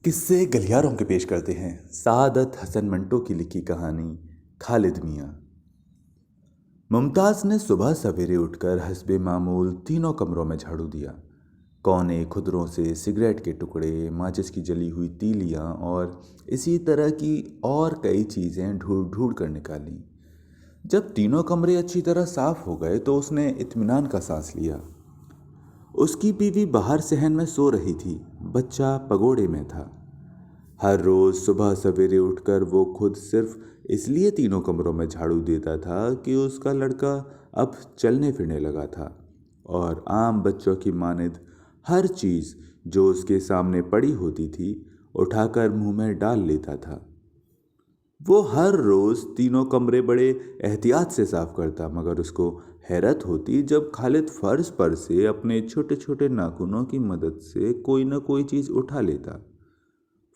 किस्से गलियारों के पेश करते हैं सादत हसन मंटो की लिखी कहानी खालिद मियाँ। मुमताज़ ने सुबह सवेरे उठकर हस्बे मामूल तीनों कमरों में झाड़ू दिया। कोने खुदरों से सिगरेट के टुकड़े, माचिस की जली हुई तीलियां और इसी तरह की और कई चीज़ें ढूंढ ढूंढ कर निकाली। जब तीनों कमरे अच्छी तरह साफ हो गए तो उसने इत्मीनान का सांस लिया। उसकी बीवी बाहर सहन में सो रही थी, बच्चा पगोड़े में था। हर रोज सुबह सवेरे उठकर वो खुद सिर्फ इसलिए तीनों कमरों में झाड़ू देता था कि उसका लड़का अब चलने फिरने लगा था और आम बच्चों की मानिंद हर चीज जो उसके सामने पड़ी होती थी उठाकर मुंह में डाल लेता था। वो हर रोज तीनों कमरे बड़े एहतियात से साफ करता, मगर उसको हैरत होती जब खालिद फर्श पर से अपने छोटे छोटे नाखूनों की मदद से कोई न कोई चीज उठा लेता।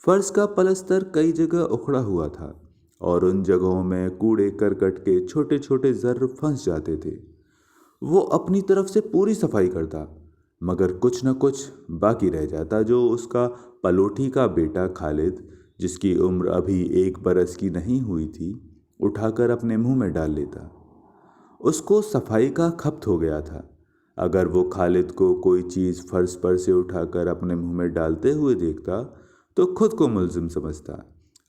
फर्श का पलस्तर कई जगह उखड़ा हुआ था और उन जगहों में कूड़े करकट के छोटे छोटे जर्र फंस जाते थे। वो अपनी तरफ से पूरी सफाई करता, मगर कुछ न कुछ बाकी रह जाता जो उसका पलोठी का बेटा खालिद, जिसकी उम्र अभी 1 बरस की नहीं हुई थी, उठाकर अपने मुंह में डाल लेता। उसको सफाई का खप्त हो गया था। अगर वो खालिद को कोई चीज़ फर्श पर से उठाकर अपने मुंह में डालते हुए देखता तो खुद को मुलजिम समझता,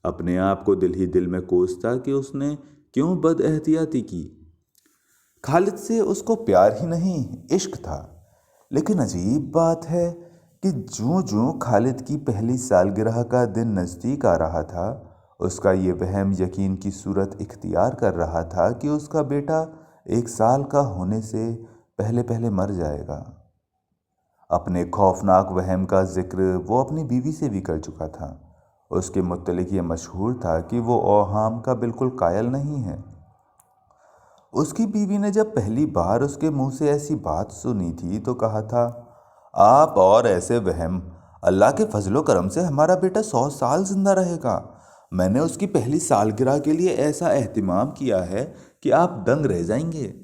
अपने आप को दिल ही दिल में कोसता कि उसने क्यों बदएहतियाती की। खालिद से उसको प्यार ही नहीं, इश्क था। लेकिन अजीब बात है कि ज्यों ज्यों खालिद की पहली सालगिरह का दिन नज़दीक आ रहा था, उसका ये वहम यकीन की सूरत इख्तियार कर रहा था कि उसका बेटा 1 साल का होने से पहले पहले मर जाएगा। अपने खौफनाक वहम का जिक्र वो अपनी बीवी से भी कर चुका था। उसके मुत्तलिक ये मशहूर था कि वो औहाम का बिल्कुल कायल नहीं है। उसकी बीवी ने जब पहली बार उसके मुंह से ऐसी बात सुनी थी तो कहा था, आप और ऐसे वहम, अल्लाह के फजलो करम से हमारा बेटा 100 साल जिंदा रहेगा। मैंने उसकी पहली सालगिरह के लिए ऐसा एहतिमाम किया है कि आप दंग रह जाएंगे।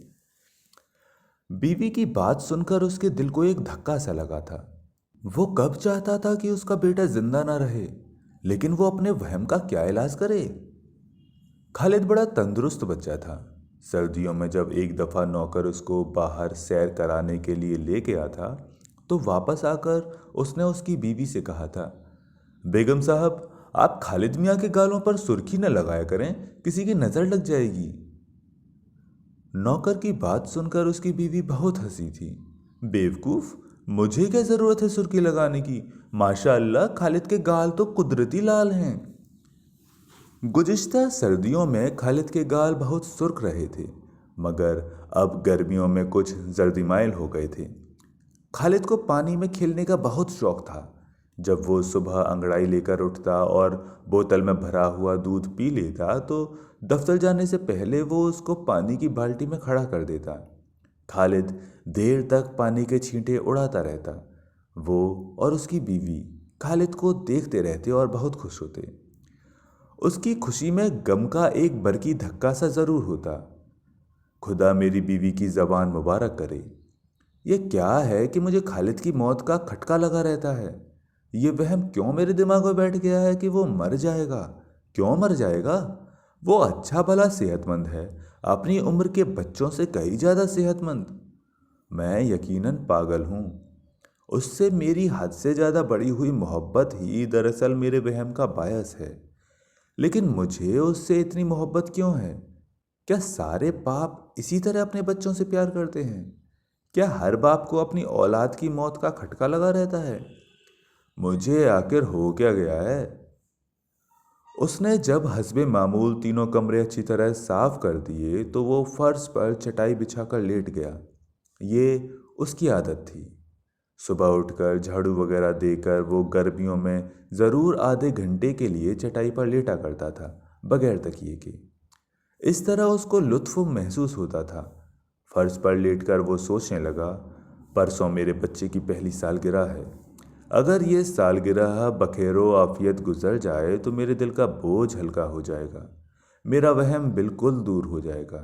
बीवी की बात सुनकर उसके दिल को एक धक्का सा लगा था। वो कब चाहता था कि उसका बेटा जिंदा ना रहे, लेकिन वो अपने वहम का क्या इलाज करे। खालिद बड़ा तंदुरुस्त बच्चा था। सर्दियों में जब एक दफा नौकर उसको बाहर सैर कराने के लिए ले गया था तो वापस आकर उसने उसकी बीवी से कहा था, बेगम साहब, आप खालिद मियाँ के गालों पर सुर्खी न लगाया करें, किसी की नजर लग जाएगी। नौकर की बात सुनकर उसकी बीवी बहुत हंसी थी। बेवकूफ, मुझे क्या जरूरत है सुर्खी लगाने की? माशाअल्लाह, खालिद के गाल तो कुदरती लाल हैं। गुज़िश्ता सर्दियों में खालिद के गाल बहुत सुर्ख रहे थे, मगर अब गर्मियों में कुछ जर्दिमाइल हो गए थे। खालिद को पानी में खेलने का बहुत शौक था। जब वो सुबह अंगड़ाई लेकर उठता और बोतल में भरा हुआ दूध पी लेता तो दफ्तर जाने से पहले वो उसको पानी की बाल्टी में खड़ा कर देता। खालिद देर तक पानी के छींटे उड़ाता रहता। वो और उसकी बीवी खालिद को देखते रहते और बहुत खुश होते। उसकी खुशी में गम का एक बरकी धक्का सा जरूर होता। खुदा मेरी बीवी की जबान मुबारक करे। ये क्या है कि मुझे खालिद की मौत का खटका लगा रहता है। ये वहम क्यों मेरे दिमाग में बैठ गया है कि वो मर जाएगा। क्यों मर जाएगा? वो अच्छा भला सेहतमंद है, अपनी उम्र के बच्चों से कहीं ज्यादा सेहतमंद। मैं यकीनन पागल हूं। उससे मेरी हद से ज्यादा बढ़ी हुई मोहब्बत ही दरअसल मेरे वहम का बायस है। लेकिन मुझे उससे इतनी मोहब्बत क्यों है? क्या सारे बाप इसी तरह अपने बच्चों से प्यार करते हैं? क्या हर बाप को अपनी औलाद की मौत का खटका लगा रहता है? मुझे आखिर हो क्या गया है? उसने जब हस्बे मामूल तीनों कमरे अच्छी तरह साफ कर दिए तो वो फर्श पर चटाई बिछाकर लेट गया। ये उसकी आदत थी। सुबह उठकर झाड़ू वगैरह देकर वो गर्मियों में ज़रूर आधे घंटे के लिए चटाई पर लेटा करता था, बगैर तकिए के। इस तरह उसको लुत्फ महसूस होता था। फर्श पर लेटकर वो सोचने लगा, परसों मेरे बच्चे की पहली सालगिरह है। अगर ये सालगिरह बखेरो आफियत गुजर जाए तो मेरे दिल का बोझ हल्का हो जाएगा, मेरा वहम बिल्कुल दूर हो जाएगा।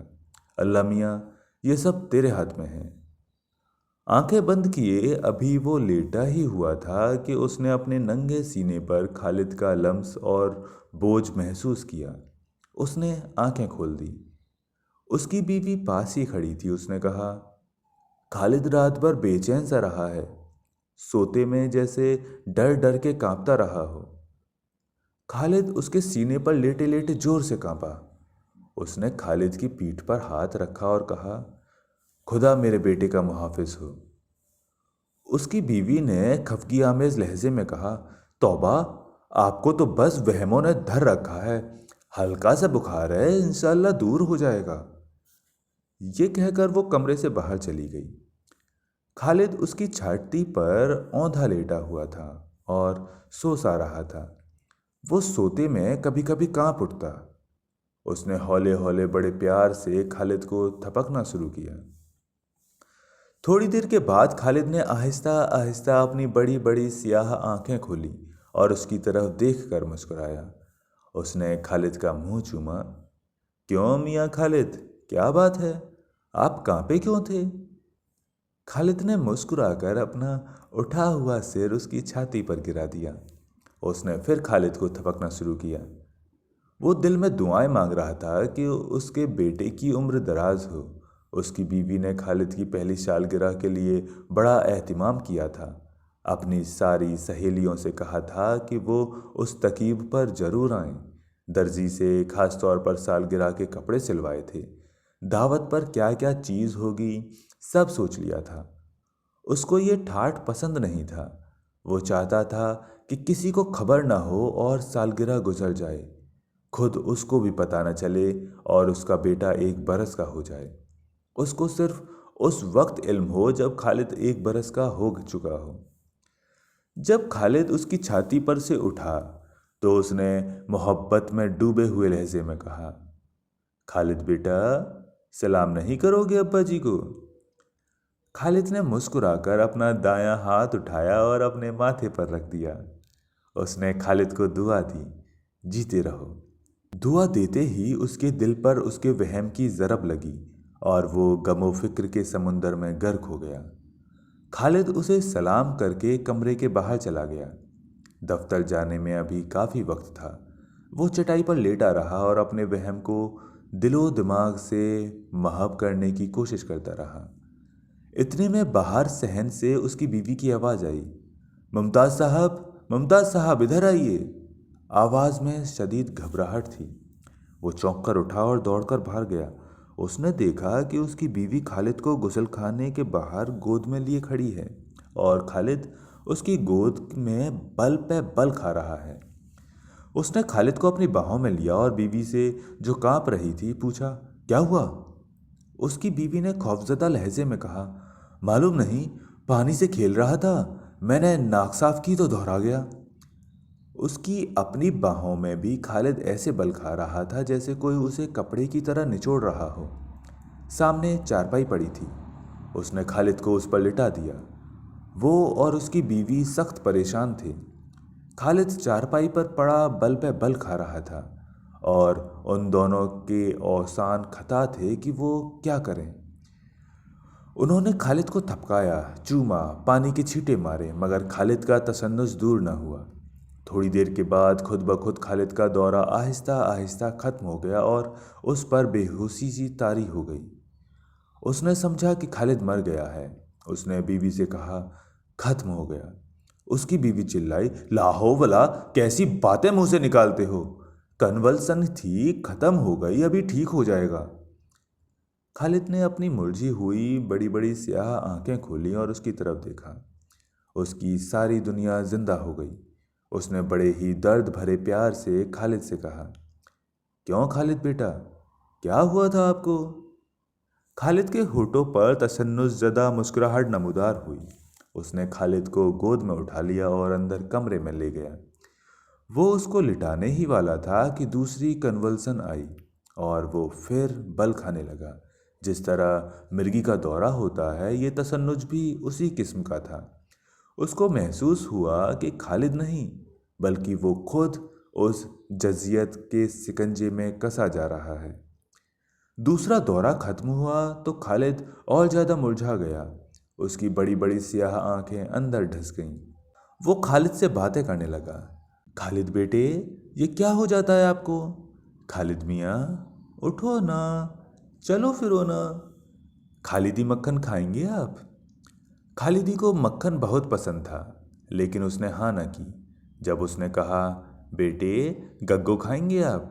अल्लाह मियाँ, ये सब तेरे हाथ में है। आंखें बंद किए अभी वो लेटा ही हुआ था कि उसने अपने नंगे सीने पर खालिद का लम्स और बोझ महसूस किया। उसने आंखें खोल दी। उसकी बीवी पास ही खड़ी थी। उसने कहा, खालिद रात भर बेचैन सा रहा है, सोते में जैसे डर डर के कांपता रहा हो। खालिद उसके सीने पर लेटे लेटे जोर से कांपा। उसने खालिद की पीठ पर हाथ रखा और कहा, खुदा मेरे बेटे का मुहाफिज हो। उसकी बीवी ने खफगी आमेज लहजे में कहा, तौबा, आपको तो बस वहमों ने धर रखा है। हल्का सा बुखार है, इंशाल्लाह दूर हो जाएगा। ये कहकर वो कमरे से बाहर चली गई। खालिद उसकी छाती पर औंधा लेटा हुआ था और सो सा रहा था। वो सोते में कभी कभी कांप उठता। उसने हौले हौले बड़े प्यार से खालिद को थपकना शुरू किया। थोड़ी देर के बाद खालिद ने आहिस्ता आहिस्ता अपनी बड़ी बड़ी स्याह आंखें खोली और उसकी तरफ देखकर मुस्कुराया। उसने खालिद का मुंह चूमा। क्यों मियाँ खालिद, क्या बात है? आप कांपे क्यों थे? खालिद ने मुस्कुराकर अपना उठा हुआ सिर उसकी छाती पर गिरा दिया। उसने फिर खालिद को थपकना शुरू किया। वो दिल में दुआएं मांग रहा था कि उसके बेटे की उम्र दराज हो। उसकी बीवी ने खालिद की पहली सालगिरह के लिए बड़ा एहतिमाम किया था। अपनी सारी सहेलियों से कहा था कि वो उस तकीब पर जरूर आएं। दर्जी से खास तौर पर सालगिरह के कपड़े सिलवाए थे। दावत पर क्या क्या चीज़ होगी सब सोच लिया था। उसको ये ठाठ पसंद नहीं था। वो चाहता था कि किसी को खबर ना हो और सालगिरह गुजर जाए, खुद उसको भी पता न चले और उसका बेटा 1 बरस का हो जाए। उसको सिर्फ उस वक्त इल्म हो जब खालिद 1 बरस का हो चुका हो। जब खालिद उसकी छाती पर से उठा तो उसने मोहब्बत में डूबे हुए लहजे में कहा, खालिद बेटा, सलाम नहीं करोगे अब्बा जी को? खालिद ने मुस्कुराकर अपना दायां हाथ उठाया और अपने माथे पर रख दिया। उसने खालिद को दुआ दी, जीते रहो। दुआ देते ही उसके दिल पर उसके वहम की ज़रब लगी और वो गमो फिक्र के समुंदर में गर्क हो गया। खालिद उसे सलाम करके कमरे के बाहर चला गया। दफ्तर जाने में अभी काफ़ी वक्त था। वो चटाई पर लेटा रहा और अपने वहम को दिलो दिमाग से महव करने की कोशिश करता रहा। इतने में बाहर सहन से उसकी बीवी की आवाज़ आई, मुमताज़ साहब, मुमताज़ साहब, इधर आइए। आवाज़ में शदीद घबराहट थी। वो चौंक कर उठा और दौड़कर बाहर गया। उसने देखा कि उसकी बीवी खालिद को गुसल खाने के बाहर गोद में लिए खड़ी है और खालिद उसकी गोद में बल पे बल खा रहा है। उसने खालिद को अपनी बाहों में लिया और बीवी से, जो कांप रही थी, पूछा, क्या हुआ? उसकी बीवी ने खौफजदा लहजे में कहा, मालूम नहीं, पानी से खेल रहा था, मैंने नाक साफ की तो दोहरा गया। उसकी अपनी बाहों में भी खालिद ऐसे बल खा रहा था जैसे कोई उसे कपड़े की तरह निचोड़ रहा हो। सामने चारपाई पड़ी थी। उसने खालिद को उस पर लिटा दिया। वो और उसकी बीवी सख्त परेशान थे। खालिद चारपाई पर पड़ा बल पे बल खा रहा था और उन दोनों के औसान खता थे कि वो क्या करें। उन्होंने खालिद को थपकाया, चूमा, पानी के छींटे मारे, मगर खालिद का तसन्नुस दूर न हुआ। थोड़ी देर के बाद खुद ब खुद खालिद का दौरा आहिस्ता आहिस्ता खत्म हो गया और उस पर बेहोशी सी तारी हो गई। उसने समझा कि खालिद मर गया है। उसने बीवी से कहा, खत्म हो गया। उसकी बीवी चिल्लाई, लाहो वला, कैसी बातें मुंह से निकालते हो? कन्वल्सन थी, खत्म हो गई, अभी ठीक हो जाएगा। खालिद ने अपनी मुरझी हुई बड़ी बड़ी स्याह आंखें खोली और उसकी तरफ देखा। उसकी सारी दुनिया जिंदा हो गई। उसने बड़े ही दर्द भरे प्यार से खालिद से कहा, क्यों खालिद बेटा, क्या हुआ था आपको? खालिद के होठों पर तसन्नुसज़दा मुस्कुराहट नमूदार हुई। उसने खालिद को गोद में उठा लिया और अंदर कमरे में ले गया। वो उसको लिटाने ही वाला था कि दूसरी कन्वल्सन आई और वो फिर बल खाने लगा। जिस तरह मिर्गी का दौरा होता है, ये तसन्नुज भी उसी किस्म का था। उसको महसूस हुआ कि खालिद नहीं, बल्कि वो खुद उस जजियत के सिकंजे में कसा जा रहा है। दूसरा दौरा खत्म हुआ तो खालिद और ज़्यादा मुरझा गया। उसकी बड़ी बड़ी स्याह आंखें अंदर ढस गईं। वो खालिद से बातें करने लगा। खालिद बेटे, ये क्या हो जाता है आपको? खालिद मियाँ, उठो ना, चलो फिरो ना। खालिदी मक्खन खाएंगे आप? खालिदी को मक्खन बहुत पसंद था, लेकिन उसने हाँ न की। जब उसने कहा, बेटे गग्गो खाएंगे आप?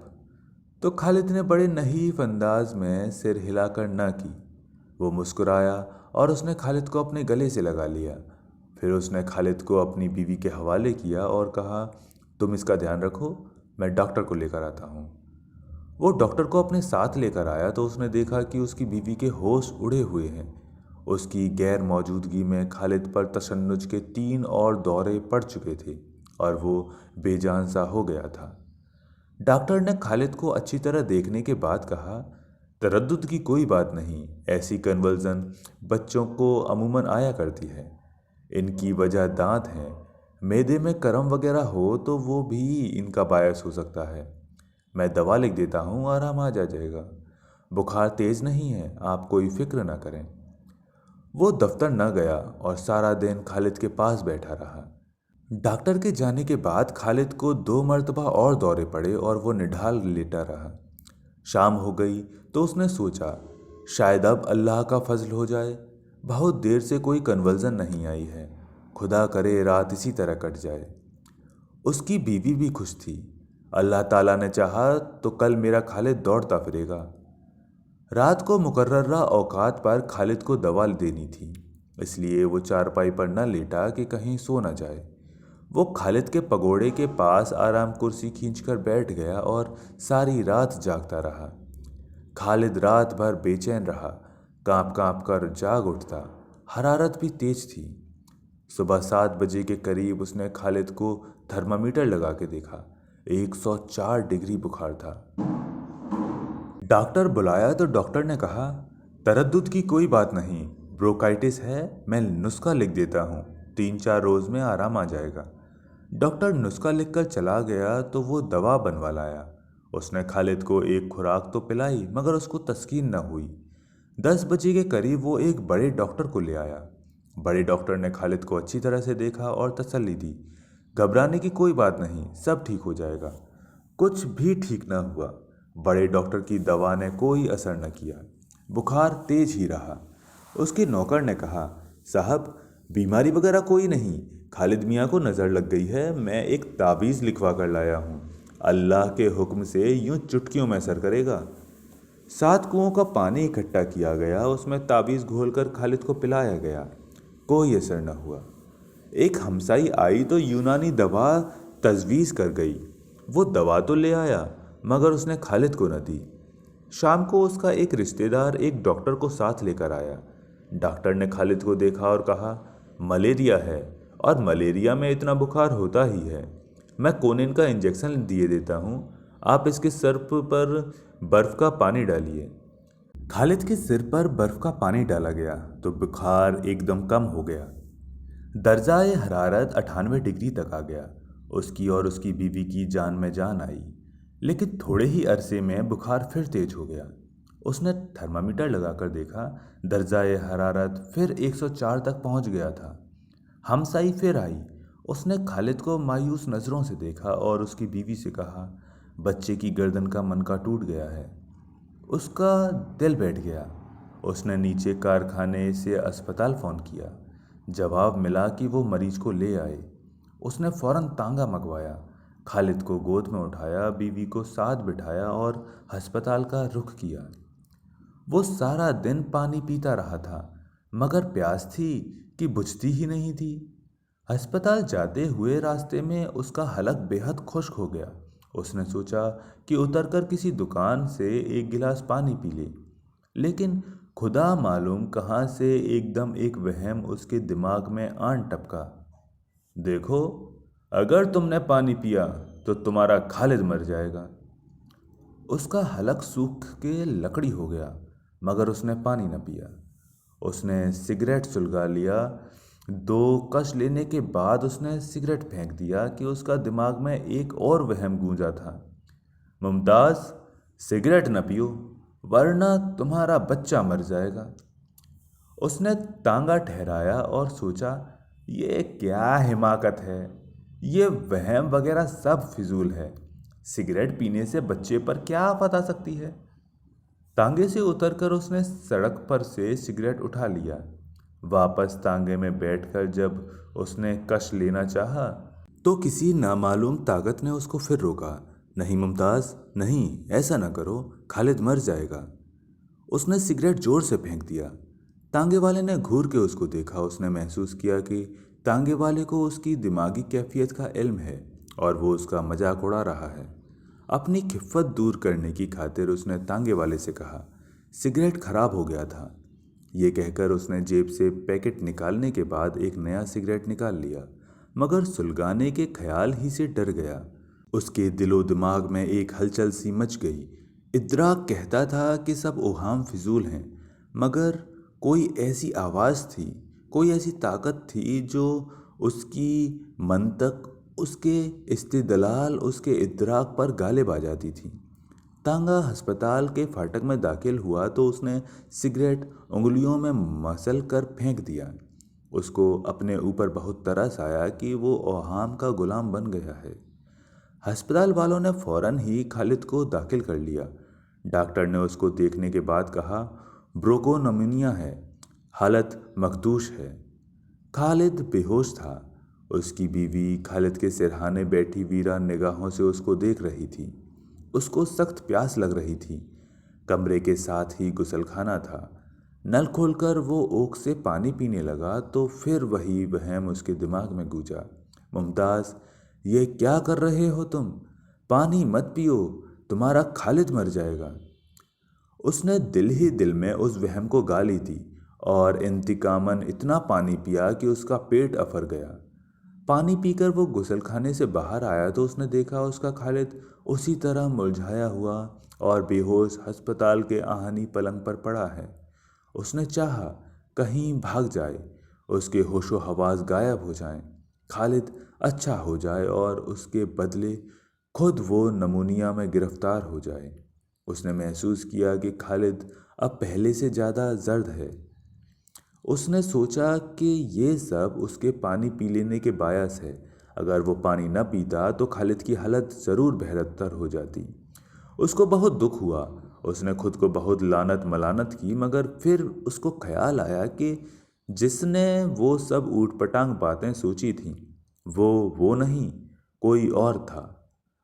तो खालिद ने बड़े नहीफ अंदाज में सिर हिलाकर न की। वो मुस्कुराया और उसने खालिद को अपने गले से लगा लिया। फिर उसने खालिद को अपनी बीवी के हवाले किया और कहा, तुम इसका ध्यान रखो, मैं डॉक्टर को लेकर आता हूँ। वो डॉक्टर को अपने साथ लेकर आया तो उसने देखा कि उसकी बीवी के होश उड़े हुए हैं। उसकी गैर मौजूदगी में खालिद पर तशन्नुज के 3 और दौरे पड़ चुके थे और वो बेजान सा हो गया था। डॉक्टर ने खालिद को अच्छी तरह देखने के बाद कहा, तरद्दुद की कोई बात नहीं, ऐसी कन्वर्जन बच्चों को अमूमन आया करती है। इनकी वजह दांत हैं। मैदे में करम वगैरह हो तो वो भी इनका बायस हो सकता है। मैं दवा लिख देता हूँ, आराम आ जाएगा। बुखार तेज नहीं है, आप कोई फिक्र ना करें। वो दफ्तर न गया और सारा दिन खालिद के पास बैठा रहा। डॉक्टर के जाने के बाद खालिद को 2 मर्तबा और दौरे पड़े और वो निढाल लेटा रहा। शाम हो गई तो उसने सोचा, शायद अब अल्लाह का फजल हो जाए। बहुत देर से कोई कन्वर्जन नहीं आई है। खुदा करे रात इसी तरह कट जाए। उसकी बीवी भी खुश थी। अल्लाह ताला ने चाहा तो कल मेरा खालिद दौड़ता फिरेगा। रात को मुकर्ररा औकात पर खालिद को दवा देनी थी, इसलिए वो चारपाई पर न लेटा कि कहीं सो न जाए। वो खालिद के पगोड़े के पास आराम कुर्सी खींचकर बैठ गया और सारी रात जागता रहा। खालिद रात भर बेचैन रहा, कांप कांप कर जाग उठता। हरारत भी तेज थी। सुबह 7 बजे के करीब उसने खालिद को थर्मामीटर लगा के देखा। 104 डिग्री बुखार था। डॉक्टर बुलाया तो डॉक्टर ने कहा, तरद्दुद की कोई बात नहीं, ब्रोंकाइटिस है, मैं नुस्खा लिख देता हूँ, 3-4 रोज में आराम आ जाएगा। डॉक्टर नुस्खा लिखकर चला गया तो वो दवा बनवा लाया। उसने खालिद को एक खुराक तो पिलाई मगर उसको तस्कीन न हुई। 10 बजे के करीब वो एक बड़े डॉक्टर को ले आया। बड़े डॉक्टर ने खालिद को अच्छी तरह से देखा और तसल्ली दी। घबराने की कोई बात नहीं, सब ठीक हो जाएगा। कुछ भी ठीक न हुआ। बड़े डॉक्टर की दवा ने कोई असर न किया। बुखार तेज ही रहा। उसके नौकर ने कहा, साहब बीमारी वगैरह कोई नहीं, खालिद मियाँ को नज़र लग गई है, मैं एक तावीज़ लिखवा कर लाया हूँ, अल्लाह के हुक्म से यूं चुटकियों में असर करेगा। 7 कुओं का पानी इकट्ठा किया गया, उसमें तावीज़ घोलकर खालिद को पिलाया गया। कोई असर न हुआ। एक हमसाई आई तो यूनानी दवा तजवीज़ कर गई। वो दवा तो ले आया मगर उसने खालिद को न दी। शाम को उसका एक रिश्तेदार एक डॉक्टर को साथ लेकर आया। डॉक्टर ने खालिद को देखा और कहा, मलेरिया है और मलेरिया में इतना बुखार होता ही है। मैं कोनिन का इंजेक्शन दिए देता हूँ, आप इसके सर पर बर्फ़ का पानी डालिए। खालिद के सिर पर बर्फ़ का पानी डाला गया तो बुखार एकदम कम हो गया। दर्जाए हरारत 98 डिग्री तक आ गया। उसकी और उसकी बीवी की जान में जान आई। लेकिन थोड़े ही अरसे में बुखार फिर तेज हो गया। उसने थर्मामीटर लगाकर देखा, दर्जाए हरारत फिर 104 तक पहुंच गया था। हमसाई फिर आई। उसने खालिद को मायूस नज़रों से देखा और उसकी बीवी से कहा, बच्चे की गर्दन का मनका टूट गया है। उसका दिल बैठ गया। उसने नीचे कारखाने से अस्पताल फ़ोन किया। जवाब मिला कि वो मरीज को ले आए। उसने फ़ौरन तांगा मंगवाया, खालिद को गोद में उठाया, बीवी को साथ बिठाया और अस्पताल का रुख किया। वो सारा दिन पानी पीता रहा था मगर प्यास थी कि बुझती ही नहीं थी। अस्पताल जाते हुए रास्ते में उसका हलक बेहद खुश्क हो गया। उसने सोचा कि उतरकर किसी दुकान से एक गिलास पानी पी ले, लेकिन खुदा मालूम कहाँ से एकदम एक वहम उसके दिमाग में आन टपका। देखो, अगर तुमने पानी पिया तो तुम्हारा खालिद मर जाएगा। उसका हलक सूख के लकड़ी हो गया मगर उसने पानी न पिया। उसने सिगरेट सुलगा लिया। 2 कश लेने के बाद उसने सिगरेट फेंक दिया कि उसका दिमाग में एक और वहम गूंजा था, मुमताज़ सिगरेट न पियो वरना तुम्हारा बच्चा मर जाएगा। उसने तांगा ठहराया और सोचा, ये क्या हिमाकत है। ये वहम वगैरह सब फिजूल है। सिगरेट पीने से बच्चे पर क्या आफत आ सकती है। तांगे से उतरकर उसने सड़क पर से सिगरेट उठा लिया। वापस तांगे में बैठकर जब उसने कश लेना चाहा तो किसी नामालूम ताकत ने उसको फिर रोका। नहीं मुमताज, नहीं, ऐसा ना करो, खालिद मर जाएगा। उसने सिगरेट जोर से फेंक दिया। तांगे वाले ने घूर के उसको देखा। उसने महसूस किया कि तांगे वाले को उसकी दिमागी कैफियत का इल्म है और वो उसका मजाक उड़ा रहा है। अपनी खिफ़्फ़त दूर करने की खातिर उसने तांगे वाले से कहा, सिगरेट खराब हो गया था। ये कहकर उसने जेब से पैकेट निकालने के बाद एक नया सिगरेट निकाल लिया, मगर सुलगाने के ख्याल ही से डर गया। उसके दिलो दिमाग में एक हलचल सी मच गई। इदराक कहता था कि सब ओहाम फिजूल हैं, मगर कोई ऐसी आवाज़ थी, कोई ऐसी ताकत थी जो उसकी मंतक, उसके इस्तिदलाल, उसके इदराक पर गालिब आ जाती थी। तांगा अस्पताल के फाटक में दाखिल हुआ तो उसने सिगरेट उंगलियों में मसल कर फेंक दिया। उसको अपने ऊपर बहुत तरस आया कि वो ओहाम का गुलाम बन गया है। अस्पताल वालों ने फौरन ही खालिद को दाखिल कर लिया। डॉक्टर ने उसको देखने के बाद कहा, ब्रोकोनोमिनिया है, हालत मखदूश है। खालिद बेहोश था। उसकी बीवी खालिद के सिरहाने बैठी वीरान निगाहों से उसको देख रही थी। उसको सख्त प्यास लग रही थी। कमरे के साथ ही गुसलखाना था। नल खोलकर वो ओक से पानी पीने लगा तो फिर वही वहम उसके दिमाग में गूंजा, मुमताज़, ये क्या कर रहे हो तुम? पानी मत पियो, तुम्हारा खालिद मर जाएगा। उसने दिल ही दिल में उस वहम को गाली दी और इंतकामन इतना पानी पिया कि उसका पेट अफर गया। पानी पीकर वो गुसलखाने से बाहर आया तो उसने देखा उसका खालिद उसी तरह मुरझाया हुआ और बेहोश अस्पताल के आहनी पलंग पर पड़ा है। उसने चाहा कहीं भाग जाए, उसके होशो हवास गायब हो जाएं, खालिद अच्छा हो जाए और उसके बदले खुद वो नमूनिया में गिरफ्तार हो जाए। उसने महसूस किया कि खालिद अब पहले से ज़्यादा जर्द है। उसने सोचा कि ये सब उसके पानी पी लेने के बायस है। अगर वो पानी न पीता तो खालिद की हालत ज़रूर बेहतर हो जाती। उसको बहुत दुख हुआ। उसने खुद को बहुत लानत मलानत की, मगर फिर उसको ख्याल आया कि जिसने वो सब ऊटपटांग बातें सोची थीं वो नहीं, कोई और था।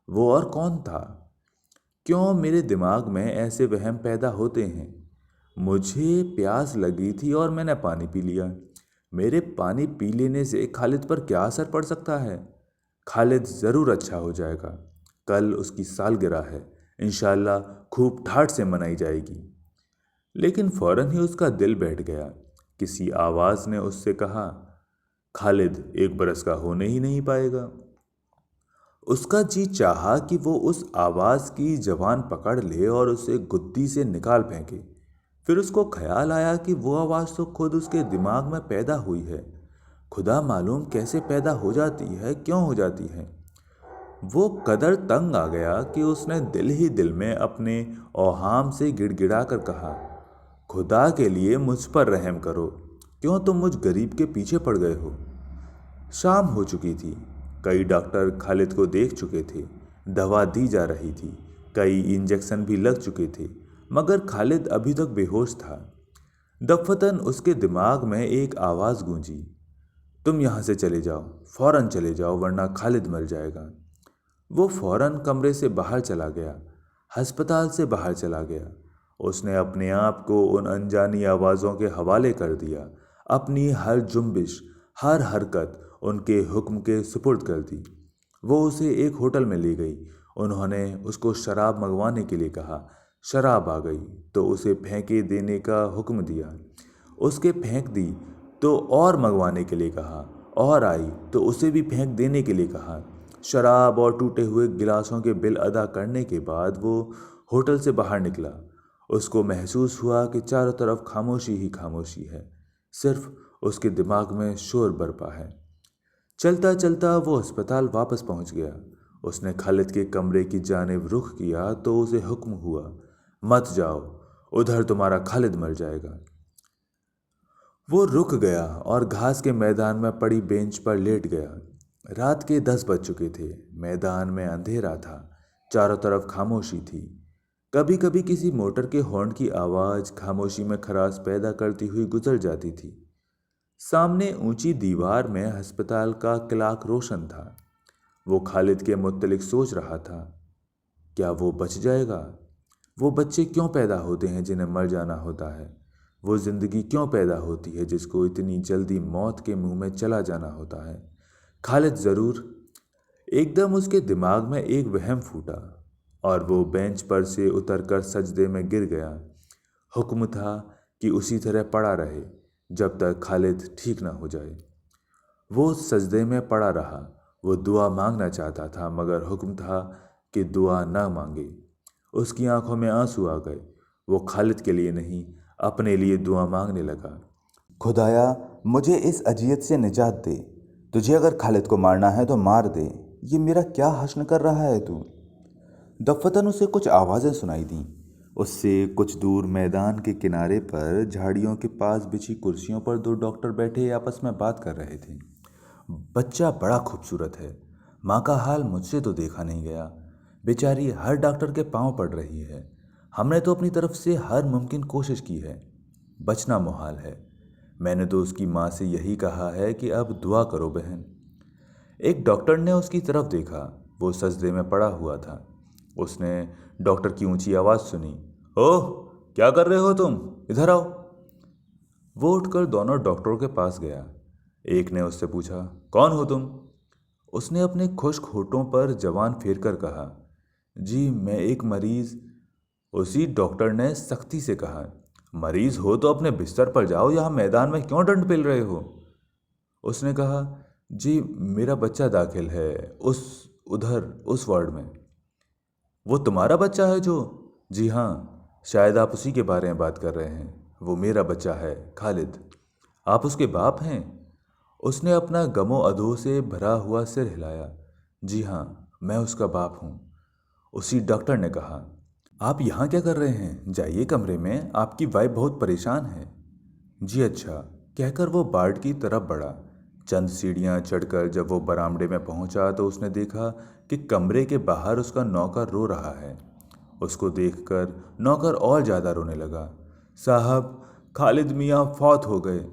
वो और कौन था? क्यों मेरे दिमाग में ऐसे वहम पैदा होते हैं? मुझे प्यास लगी थी और मैंने पानी पी लिया। मेरे पानी पी लेने से खालिद पर क्या असर पड़ सकता है? खालिद ज़रूर अच्छा हो जाएगा। कल उसकी सालगिरह है, इंशाल्लाह खूब ठाठ से मनाई जाएगी। लेकिन फौरन ही उसका दिल बैठ गया। किसी आवाज़ ने उससे कहा, खालिद 1 बरस का होने ही नहीं पाएगा। उसका जी चाहा कि वो उस आवाज़ की जवान पकड़ ले और उसे गुद्दी से निकाल फेंके। फिर उसको ख्याल आया कि वो आवाज़ तो खुद उसके दिमाग में पैदा हुई है। खुदा मालूम कैसे पैदा हो जाती है, क्यों हो जाती है। वो कदर तंग आ गया कि उसने दिल ही दिल में अपने औहाम से गिड़गिड़ा कर कहा, खुदा के लिए मुझ पर रहम करो। क्यों तुम मुझ गरीब के पीछे पड़ गए हो? शाम हो चुकी थी। कई डॉक्टर खालिद को देख चुके थे। दवा दी जा रही थी। कई इंजेक्शन भी लग चुके थे, मगर खालिद अभी तक बेहोश था। दफतन उसके दिमाग में एक आवाज़ गूंजी, तुम यहाँ से चले जाओ, फौरन चले जाओ, वरना खालिद मर जाएगा। वो फौरन कमरे से बाहर चला गया, अस्पताल से बाहर चला गया। उसने अपने आप को उन अनजानी आवाज़ों के हवाले कर दिया। अपनी हर जुम्बिश, हर हरकत उनके हुक्म के सुपुर्द कर दी। वो उसे एक होटल में ले गई। उन्होंने उसको शराब मंगवाने के लिए कहा। शराब आ गई तो उसे फेंके देने का हुक्म दिया। उसके फेंक दी तो और मंगवाने के लिए कहा, और आई तो उसे भी फेंक देने के लिए कहा। शराब और टूटे हुए गिलासों के बिल अदा करने के बाद वो होटल से बाहर निकला। उसको महसूस हुआ कि चारों तरफ खामोशी ही खामोशी है, सिर्फ उसके दिमाग में शोर बरपा है। चलता चलता वो अस्पताल वापस पहुंच गया। उसने खालिद के कमरे की जानिब रुख किया तो उसे हुक्म हुआ, मत जाओ, उधर तुम्हारा खालिद मर जाएगा। वो रुक गया और घास के मैदान में पड़ी बेंच पर लेट गया। रात के 10 बज चुके थे। मैदान में अंधेरा था। चारों तरफ खामोशी थी। कभी कभी किसी मोटर के हॉर्न की आवाज़ खामोशी में खराश पैदा करती हुई गुजर जाती थी। सामने ऊंची दीवार में अस्पताल का क्लाक रोशन था। वो खालिद के मुत्तलिक सोच रहा था। क्या वो बच जाएगा? वो बच्चे क्यों पैदा होते हैं जिन्हें मर जाना होता है? वो जिंदगी क्यों पैदा होती है जिसको इतनी जल्दी मौत के मुंह में चला जाना होता है? खालिद जरूर। एकदम उसके दिमाग में एक वहम फूटा और वो बेंच पर से उतरकर सजदे में गिर गया। हुक्म था कि उसी तरह पड़ा रहे जब तक खालिद ठीक ना हो जाए। वो सजदे में पड़ा रहा। वो दुआ मांगना चाहता था मगर हुक्म था कि दुआ ना मांगे। उसकी आंखों में आंसू आ गए। वो खालिद के लिए नहीं, अपने लिए दुआ मांगने लगा। खुदाया, मुझे इस अजियत से निजात दे। तुझे अगर खालिद को मारना है तो मार दे। ये मेरा क्या हश्न कर रहा है तू? दफ़्फ़तन उसे कुछ आवाज़ें सुनाई दीं। उससे कुछ दूर मैदान के किनारे पर झाड़ियों के पास बिछी कुर्सियों पर दो डॉक्टर बैठे आपस में बात कर रहे थे। बच्चा बड़ा खूबसूरत है। माँ का हाल मुझसे तो देखा नहीं गया। बेचारी हर डॉक्टर के पांव पड़ रही है। हमने तो अपनी तरफ से हर मुमकिन कोशिश की है। बचना मुहाल है। मैंने तो उसकी माँ से यही कहा है कि अब दुआ करो बहन। एक डॉक्टर ने उसकी तरफ देखा। वो सजदे में पड़ा हुआ था। उसने डॉक्टर की ऊंची आवाज़ सुनी। ओह, क्या कर रहे हो तुम? इधर आओ। वो उठकर दोनों डॉक्टरों के पास गया। एक ने उससे पूछा, कौन हो तुम? उसने अपने खुश्क होठों पर जवान फेर कर कहा, जी मैं एक मरीज। उसी डॉक्टर ने सख्ती से कहा, मरीज हो तो अपने बिस्तर पर जाओ, यहाँ मैदान में क्यों डंड पेल रहे हो? उसने कहा, जी मेरा बच्चा दाखिल है उस उधर उस वार्ड में। वो तुम्हारा बच्चा है जो? जी हाँ, शायद आप उसी के बारे में बात कर रहे हैं। वो मेरा बच्चा है, खालिद। आप उसके बाप हैं? उसने अपना गमो अधो से भरा हुआ सिर हिलाया। जी हाँ, मैं उसका बाप हूँ। उसी डॉक्टर ने कहा, आप यहाँ क्या कर रहे हैं? जाइए कमरे में, आपकी वाइफ बहुत परेशान है। जी अच्छा, कहकर वो बार्ड की तरफ बढ़ा। चंद सीढ़ियाँ चढ़कर जब वो बरामदे में पहुंचा तो उसने देखा कि कमरे के बाहर उसका नौकर रो रहा है। उसको देखकर नौकर और ज़्यादा रोने लगा। साहब, खालिद मियाँ फौत हो गए।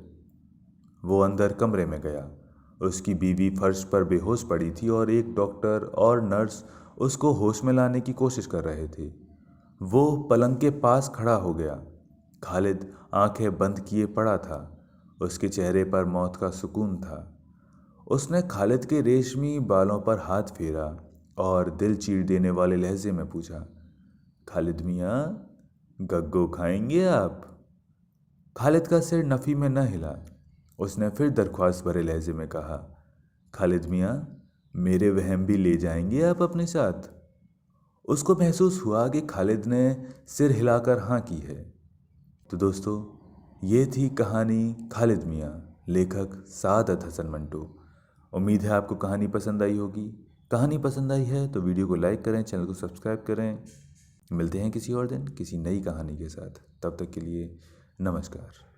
वो अंदर कमरे में गया। उसकी बीवी फर्श पर बेहोश पड़ी थी और एक डॉक्टर और नर्स उसको होश में लाने की कोशिश कर रहे थे। वो पलंग के पास खड़ा हो गया। खालिद आंखें बंद किए पड़ा था। उसके चेहरे पर मौत का सुकून था। उसने खालिद के रेशमी बालों पर हाथ फेरा और दिल चीर देने वाले लहजे में पूछा, खालिद मियाँ, गग्गो खाएंगे आप? खालिद का सिर नफ़ी में न हिला। उसने फिर दरख्वास्त भरे लहजे में कहा, खालिद मियाँ, मेरे वहम भी ले जाएंगे आप अपने साथ? उसको महसूस हुआ कि खालिद ने सिर हिलाकर हाँ की है। तो दोस्तों, ये थी कहानी खालिद मियाँ, लेखक सादत हसन मंटो। उम्मीद है आपको कहानी पसंद आई होगी। कहानी पसंद आई है तो वीडियो को लाइक करें, चैनल को सब्सक्राइब करें। मिलते हैं किसी और दिन किसी नई कहानी के साथ। तब तक के लिए नमस्कार।